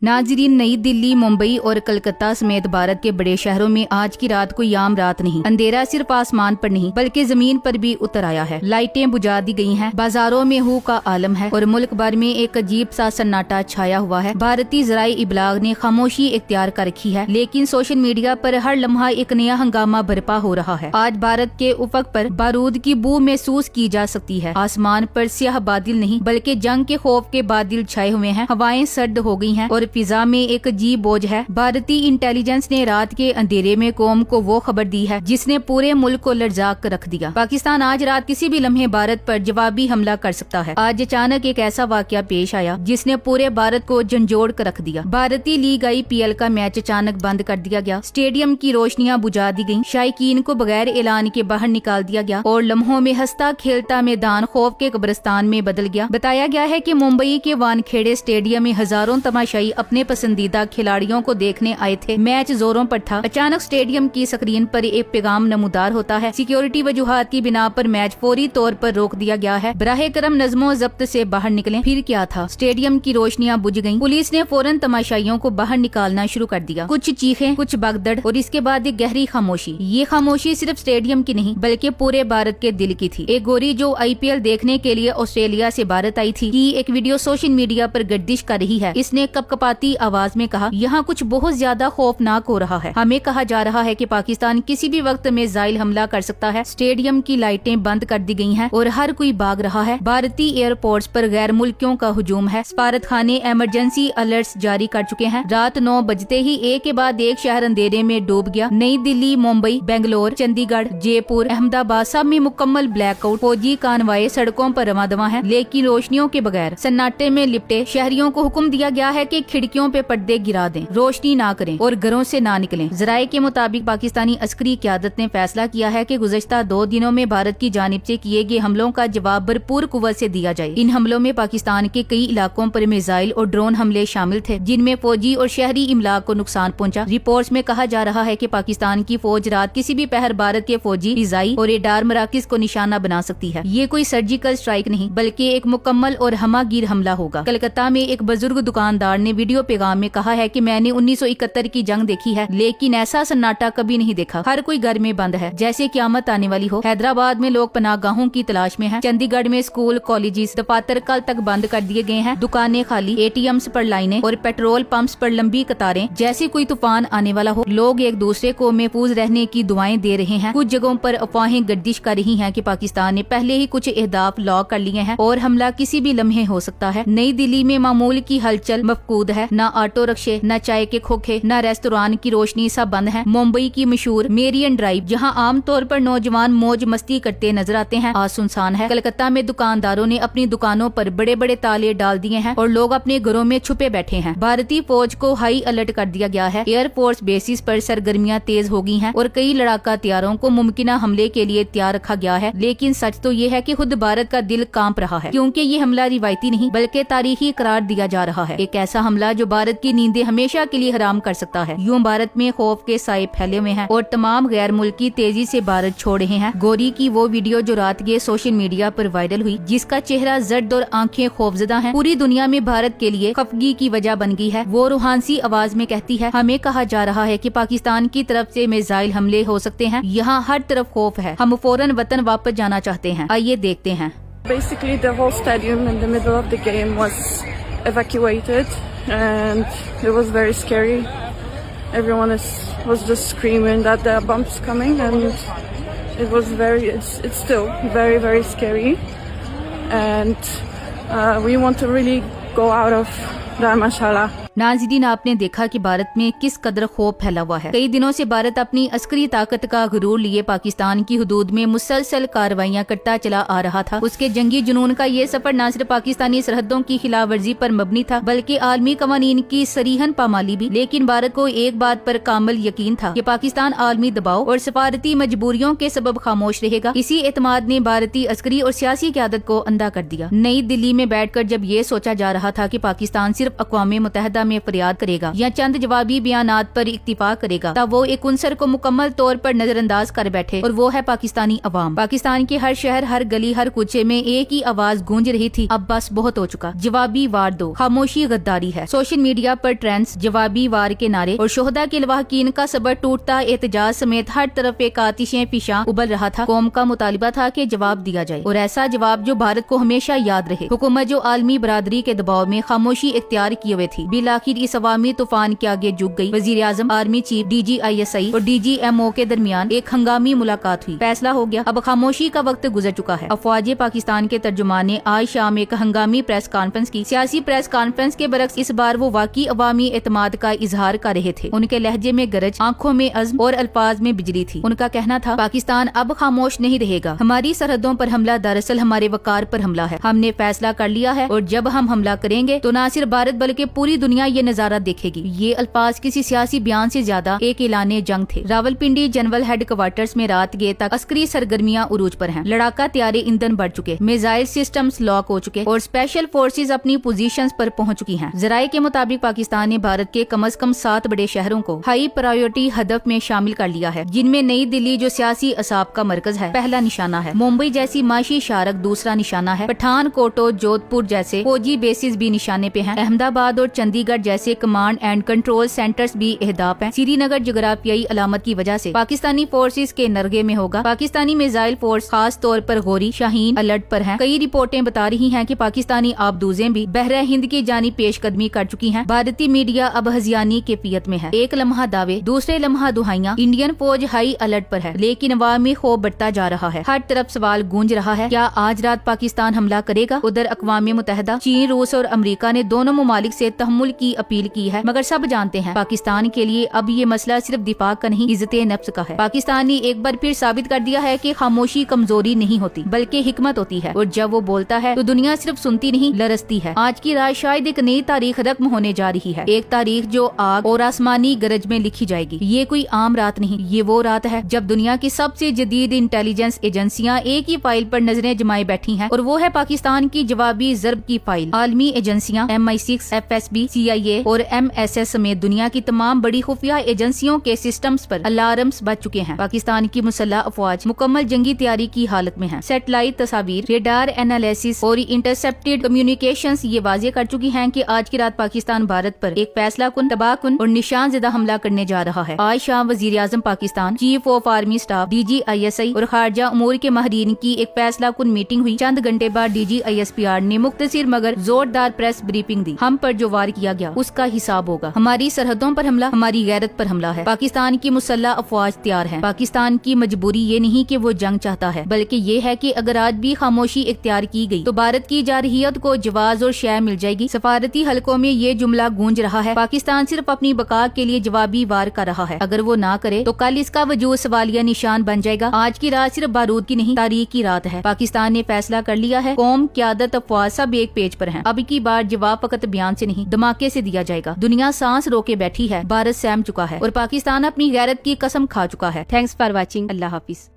नाजरीन, नई दिल्ली, मुंबई और कलकत्ता समेत भारत के बड़े शहरों में आज की रात कोई आम रात नहीं। अंधेरा सिर्फ आसमान पर नहीं बल्कि जमीन पर भी उतर आया है। लाइटें बुझा दी गई हैं, बाजारों में हू का आलम है और मुल्क भर में एक अजीब सा सन्नाटा छाया हुआ है। भारतीय ज़राए इब्लाग ने खामोशी इख्तियार कर रखी है, लेकिन सोशल मीडिया पर हर लम्हा एक नया हंगामा बर्पा हो रहा है। आज भारत के उफक पर बारूद की बू महसूस की जा सकती है। आसमान पर स्याह बादल नहीं बल्कि जंग के खौफ के बादल छाए हुए हैं। हवाएं सर्द हो गई हैं और फिजा में एक अजीब बोझ है। भारतीय इंटेलिजेंस ने रात के अंधेरे में कौम को वो खबर दी है जिसने पूरे मुल्क को लर्जाक कर रख दिया। पाकिस्तान आज रात किसी भी लम्हे भारत पर जवाबी हमला कर सकता है। आज अचानक एक ऐसा वाकया पेश आया जिसने पूरे भारत को झंझोड़ कर रख दिया। भारतीय लीग IPL का मैच अचानक बंद कर दिया गया। स्टेडियम की रोशनियां बुझा दी गयी। शायकीन को बगैर ऐलान के बाहर निकाल दिया गया और लम्हों में हंसता खेलता मैदान खौफ के कब्रिस्तान में बदल गया। बताया गया है कि मुंबई के वानखेड़े स्टेडियम में हजारों तमाशाई अपने पसंदीदा खिलाड़ियों को देखने आए थे। मैच जोरों पर था। अचानक स्टेडियम की स्क्रीन पर एक पैगाम नमूदार होता है। सिक्योरिटी वजूहात की बिना पर मैच फौरी तौर पर रोक दिया गया है। बराहे करम नज़्मो ज़ब्त से बाहर निकलें। फिर क्या था? स्टेडियम की रोशनियां बुझ गईं। पुलिस ने फौरन तमाशाइयों को बाहर निकालना शुरू कर दिया। कुछ चीखें, कुछ भगदड़ और इसके बाद एक गहरी खामोशी। ये खामोशी सिर्फ स्टेडियम की नहीं बल्कि पूरे भारत के दिल की थी। एक गोरी जो IPL देखने के लिए ऑस्ट्रेलिया से भारत आई थी की एक वीडियो सोशल मीडिया पर गर्दिश कर रही है। इसने कपकपाती आवाज में कहा, यहाँ कुछ बहुत ज्यादा खौफनाक हो रहा है। हमें कहा जा रहा है कि पाकिस्तान किसी भी वक्त मिसाइल हमला कर सकता है। स्टेडियम की लाइटें बंद कर दी गई हैं और हर कोई भाग रहा है। भारतीय एयरपोर्ट्स पर गैर मुल्कियों का हुजूम है। सफारत खाने इमरजेंसी अलर्ट्स जारी कर चुके हैं। रात 9 बजते ही एक के बाद एक शहर अंधेरे में डूब गया। नई दिल्ली, मुंबई, बेंगलोर, चंडीगढ़, जयपुर, अहमदाबाद सब में मुकम्मल ब्लैकआउट। फौजी कानवाए सड़कों पर रवादवा है, लेकिन रोशनियों के बगैर सन्नाटे में लिपटे शहरियों को हुक्म दिया गया है कि खिड़कियों पे पर्दे गिरा दें, रोशनी ना करें और घरों से ना निकलें। ज़राए के मुताबिक पाकिस्तानी अस्करी क़यादत ने फैसला किया है कि गुज़श्ता 2 दिनों में भारत की जानिब से किए गए हमलों का जवाब भरपूर कुव्वत से दिया जाए। इन हमलों में पाकिस्तान के कई इलाकों पर मिसाइल और ड्रोन हमले शामिल थे, जिनमें फौजी और शहरी इमलाक को नुकसान पहुंचा। रिपोर्ट्स में कहा जा रहा है कि पाकिस्तान की फौज रात किसी भी पहर भारत के फौजी, फिजाई और रेडार मराकिज को निशाना बना सकती है। ये कोई सर्जिकल स्ट्राइक नहीं बल्कि एक मुकम्मल और हमागीर हमला होगा। कलकत्ता में एक बुजुर्ग दुकानदार ने वीडियो पैगाम में कहा है कि मैंने 1971 की जंग देखी है, लेकिन ऐसा सन्नाटा कभी नहीं देखा। हर कोई घर में बंद है, जैसे क़यामत आने वाली हो। हैदराबाद में लोग पनाहगाहों की तलाश में हैं। चंडीगढ़ में स्कूल, कॉलेजेस, दफातर कल तक बंद कर दिए गए हैं। दुकानें खाली, ATMs पर लाइनें और पेट्रोल पंप्स पर लंबी कतारें, जैसे कोई तूफान आने वाला हो। लोग एक दूसरे को महफूज रहने की दुआएं दे रहे हैं। कुछ जगहों पर अफवाहें गर्दिश कर रही हैं कि पाकिस्तान ने पहले ही कुछ अहदाफ लॉक कर लिए हैं और हमला किसी भी लम्हे हो सकता है। नई दिल्ली में मामूल की हलचल मफकूद है। न ऑटो रिक्शे, न चाय के खोखे, न रेस्तोरां की रोशनी, सब बंद है। मुंबई की मशहूर मेरियन ड्राइव, जहां आम तौर पर नौजवान मौज मस्ती करते नजर आते हैं, आज सुनसान है। कलकत्ता में दुकानदारों ने अपनी दुकानों पर बड़े बड़े ताले डाल दिए हैं और लोग अपने घरों में छुपे बैठे हैं। भारतीय फौज को हाई अलर्ट कर दिया गया है। एयरफोर्स बेसिस पर सरगर्मियां तेज हो गई हैं और कई लड़ाका तैयारों को मुमकिन हमले के लिए तैयार रखा गया है। लेकिन सच तो ये है कि खुद भारत का दिल कांप रहा है, क्योंकि ये हमला रिवायती नहीं बल्कि तारीखी करार दिया जा रहा है। एक ऐसा हमला जो भारत की नींदें हमेशा के लिए हराम कर सकता है। यूं भारत में खौफ के साए फैले हुए हैं और तमाम गैर मुल्की तेजी से भारत छोड़ रहे हैं। गोरी की वो वीडियो जो रात के सोशल मीडिया पर वायरल हुई, जिसका चेहरा जर्द और आंखें खौफजदा हैं, पूरी दुनिया में भारत के लिए खफगी की वजह बन गई है। वो रूहानी आवाज में कहती है, हमें कहा जा रहा है कि पाकिस्तान की तरफ से मिसाइल हमले हो सकते हैं। यहाँ हर तरफ खौफ है। हम फौरन वतन वापस जाना चाहते हैं। आइए देखते हैं। Basically, the whole stadium in the middle of the game was evacuated, and it was very scary. Everyone was just screaming that there are bombs coming, and it was it's still very, very scary. And we want to really go out of that, mashallah. नाज़रीन, आपने देखा कि भारत में किस कदर खौफ फैला हुआ है। कई दिनों से भारत अपनी अस्करी ताकत का गुरूर लिए पाकिस्तान की हुदूद में मुसलसल कार्रवाइयां करता चला आ रहा था। उसके जंगी जुनून का ये सफर न सिर्फ पाकिस्तानी सरहदों की खिलाफ वर्जी पर मबनी था बल्कि आलमी कवानीन की सरीहन पामाली भी। लेकिन भारत को एक बात पर कामिल यकीन था कि पाकिस्तान आलमी दबाव और सफारती मजबूरियों के सबब खामोश रहेगा। इसी एतमाद ने भारतीय अस्करी और सियासी क़यादत को अंधा कर दिया। नई दिल्ली में बैठकर जब ये सोचा जा रहा था कि पाकिस्तान सिर्फ अक़वाम मुत्तहिदा में फरियाद करेगा या चंद जवाबी बयानात पर इक्तिफा करेगा, तब वो एक उनसर को मुकम्मल तौर पर नजरअंदाज कर बैठे, और वो है पाकिस्तानी अवाम। पाकिस्तान के हर शहर, हर गली, हर कुचे में एक ही आवाज गूंज रही थी, अब बस बहुत हो चुका, जवाबी वार दो, खामोशी गद्दारी है। सोशल मीडिया पर ट्रेंड्स, जवाबी वार के नारे और शोहदा के लवाहकीन का सबर टूटता एहतजाज समेत हर तरफ एक आतिशें फिशां उबल रहा था। कौम का मुतालिबा था कि जवाब दिया जाए, और ऐसा जवाब जो भारत को हमेशा याद रहे। हुकूमत जो आलमी बरादरी के दबाव में खामोशी इख्तियार किए हुए थी, बिलाखिर इस अवामी तूफान के आगे झुक गई। वजीर आजम, आर्मी चीफ, DGISI और DGMO के दरमियान एक हंगामी मुलाकात हुई। फैसला हो गया, अब खामोशी का वक्त गुजर चुका है। अफवाज पाकिस्तान के तर्जुमान ने आज शाम एक हंगामी प्रेस कॉन्फ्रेंस की। सियासी प्रेस कॉन्फ्रेंस के बरक्स इस बार वो वाकई अवामी एतमाद का इजहार कर रहे थे। उनके लहजे में गरज, आंखों में अज़्म और अल्फाज में बिजली थी। उनका कहना था, पाकिस्तान अब खामोश नहीं रहेगा। हमारी सरहदों पर हमला दरअसल हमारे वकार पर हमला है। हमने फैसला कर लिया है, और जब हम हमला करेंगे तो न सिर्फ भारत बल्कि पूरी दुनिया ये नजारा देखेगी। ये अल्फाज किसी सियासी बयान से ज्यादा एक ऐलाने जंग थे। रावलपिंडी जनरल हेडक्वार्टर्स में रात गए तक अस्करी सरगर्मियां उरूज पर हैं। लड़ाका तैयारी ईंधन बढ़ चुके, मिसाइल सिस्टम्स लॉक हो चुके और स्पेशल फोर्सेज अपनी पोजीशंस पर पहुंच चुकी हैं। जराये के मुताबिक पाकिस्तान ने भारत के कम से कम 7 बड़े शहरों को हाई प्रायोरिटी हदफ में शामिल कर लिया है, जिनमें नई दिल्ली जो सियासी असाब का मरकज है पहला निशाना है। मुंबई जैसी माशी शारक दूसरा निशाना है। पठानकोट और जोधपुर जैसे फौजी बेसिस भी निशाने पे हैं। अहमदाबाद और चंडीगढ़ जैसे कमांड एंड कंट्रोल सेंटर्स भी अहदाफ हैं। श्रीनगर जोग्राफियाई अलामत की वजह से पाकिस्तानी फोर्सेज के नरगे में होगा। पाकिस्तानी मिसाइल फोर्स खास तौर पर गौरी, शाहीन अलर्ट पर हैं। कई रिपोर्टें बता रही हैं कि पाकिस्तानी आबदूजें भी बहरा हिंद की जानी पेशकदमी कर चुकी हैं। भारतीय मीडिया अब हजियानी कैफियत में है। एक लम्हा दावे, दूसरे लम्हा दुहाइयां। इंडियन फौज हाई अलर्ट पर है, लेकिन अवामी खौफ बढ़ता जा रहा है। हर तरफ सवाल गूंज रहा है, क्या आज रात पाकिस्तान हमला करेगा? उधर अक़वाम मुत्तहिदा, चीन, रूस और अमेरिका ने दोनों ममालिक से तहम्मुल की अपील की है, मगर सब जानते हैं पाकिस्तान के लिए अब ये मसला सिर्फ दिफा का नहीं, इज्जत नफ्स का है। पाकिस्तान ने एक बार फिर साबित कर दिया है कि खामोशी कमजोरी नहीं होती बल्कि हिकमत होती है, और जब वो बोलता है तो दुनिया सिर्फ सुनती नहीं, लरसती है। आज की रात शायद एक नई तारीख रकम होने जा रही है, एक तारीख जो आग और आसमानी गरज में लिखी जाएगी। ये कोई आम रात नहीं, ये वो रात है जब दुनिया की सबसे जदीद इंटेलिजेंस एजेंसियां एक ही फाइल पर नजरें जमाए बैठी हैं, और वो है पाकिस्तान की जवाबी ज़र्ब की फाइल। आलमी एजेंसियां MI6, FSB, CIA और MSS समेत दुनिया की तमाम बड़ी खुफिया एजेंसियों के सिस्टम्स पर अलार्म्स बज चुके हैं। पाकिस्तान की मुसल्लह अफवाज मुकम्मल जंगी तैयारी की हालत में है। सैटेलाइट तस्वीर, रेडार एनालिसिस और इंटरसेप्टेड कम्युनिकेशंस ये वाज़ेह कर चुकी हैं कि आज की रात पाकिस्तान भारत पर एक फैसला कुन, तबाहकुन और निशान ज़दा हमला करने जा रहा है। आज शाम वजीर आजम Pakistan, chief of army staff, DGISI और खारजा उमूर के माहिरीन की एक फैसला कुन मीटिंग हुई। चंद घंटे बाद DGISPR ने मुख्तसर मगर जोरदार प्रेस ब्रीफिंग दी। हम पर जो वार किया गया उसका हिसाब होगा। हमारी सरहदों पर हमला हमारी गैरत पर हमला है। पाकिस्तान की मुसल्लह अफवाज तैयार है। पाकिस्तान की मजबूरी ये नहीं कि वो जंग चाहता है, बल्कि ये है कि अगर आज भी खामोशी इख्तियार की गई तो भारत की जारहियत को जवाज और शय मिल जाएगी। सफारती हलकों में ये जुमला गूंज रहा है, पाकिस्तान सिर्फ अपनी बका के लिए जवाबी वार कर रहा है। अगर वो ना करे तो कल इसका वजूद सवालिया निशान बन जाएगा। आज की रात सिर्फ बारूद की नहीं, तारीख की रात है। पाकिस्तान ने फैसला कर लिया है। कौम, क़यादत, अफवाज सब एक पेज पर हैं। अब की बार जवाब फकत बयान से नहीं, धमाके से दिया जाएगा। दुनिया सांस रोके बैठी है, भारत सहम चुका है और पाकिस्तान अपनी गैरत की कसम खा चुका है। Thanks for watching. Allah Hafiz.